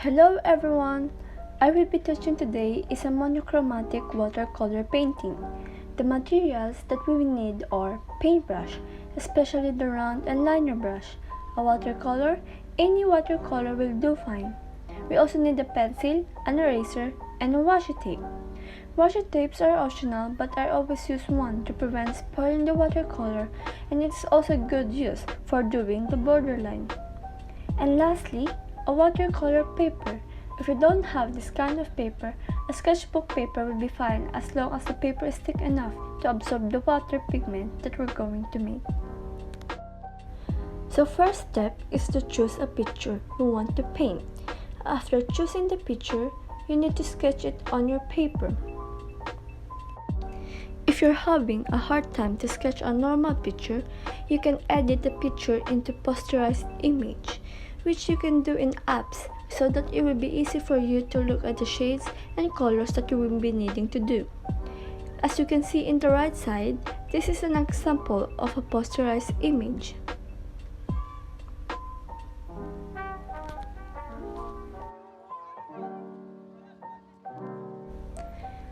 Hello everyone! I will be teaching today is a monochromatic watercolor painting. The materials that we will need are paintbrush, especially the round and liner brush, a watercolor, any watercolor will do fine. We also need a pencil, an eraser, and a washi tape. Washi tapes are optional, but I always use one to prevent spoiling the watercolor, and it's also good use for doing the borderline. And lastly, a watercolor paper. If you don't have this kind of paper, a sketchbook paper will be fine as long as the paper is thick enough to absorb the water pigment that we're going to make. So first step is to choose a picture you want to paint. After choosing the picture, you need to sketch it on your paper. If you're having a hard time to sketch a normal picture, you can edit the picture into posterized image, which you can do in apps so that it will be easy for you to look at the shades and colors that you will be needing to do. As you can see in the right side, this is an example of a posterized image.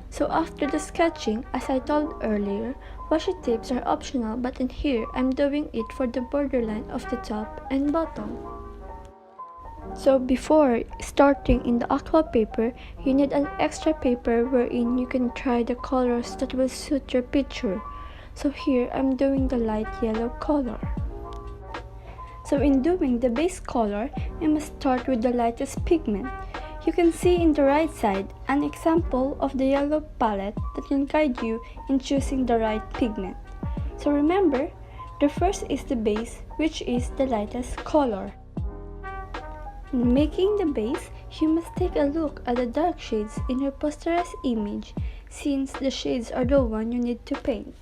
So after the sketching, as I told earlier, washi tapes are optional, but in here I'm doing it for the borderline of the top and bottom. So before starting in the aqua paper, you need an extra paper wherein you can try the colors that will suit your picture. So here I'm doing the light yellow color. So in doing the base color, you must start with the lightest pigment. You can see in the right side an example of the yellow palette that can guide you in choosing the right pigment. So remember, the first is the base, which is the lightest color. In making the base, you must take a look at the dark shades in your posterized image, since the shades are the one you need to paint.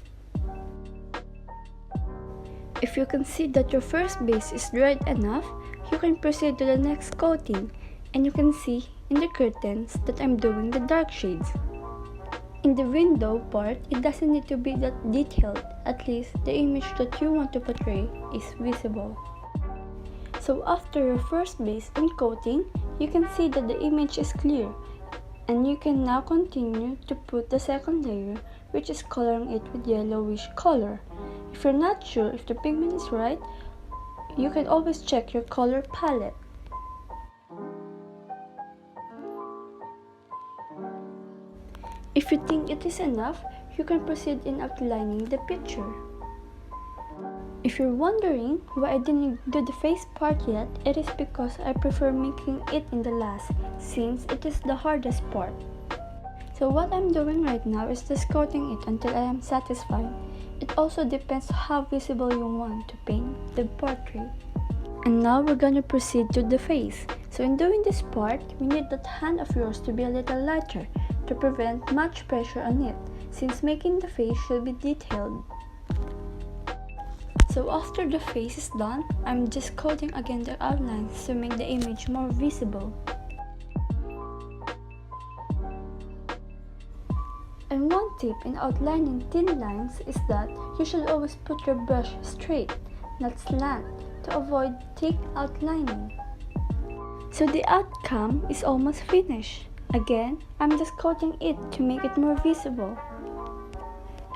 If you can see that your first base is dried enough, you can proceed to the next coating, and you can see in the curtains that I'm doing the dark shades. In the window part, it doesn't need to be that detailed, at least the image that you want to portray is visible. So after your first base and coating, you can see that the image is clear, and you can now continue to put the second layer, which is coloring it with yellowish color. If you're not sure if the pigment is right, you can always check your color palette. If you think it is enough, you can proceed in outlining the picture. If you're wondering why I didn't do the face part yet, it is because I prefer making it in the last, since it is the hardest part. So what I'm doing right now is just coating it until I am satisfied. It also depends how visible you want to paint the portrait. And now we're gonna proceed to the face. So in doing this part, we need that hand of yours to be a little lighter to prevent much pressure on it, since making the face should be detailed. So after the face is done, I'm just coating again the outlines to make the image more visible. And one tip in outlining thin lines is that you should always put your brush straight, not slant, to avoid thick outlining. So the outcome is almost finished. Again, I'm just coating it to make it more visible.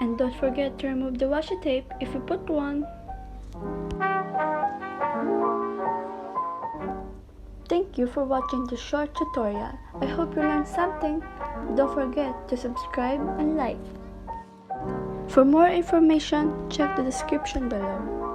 And don't forget to remove the washi tape if you put one. Thank you for watching this short tutorial. I hope you learned something. Don't forget to subscribe and like. For more information, check the description below.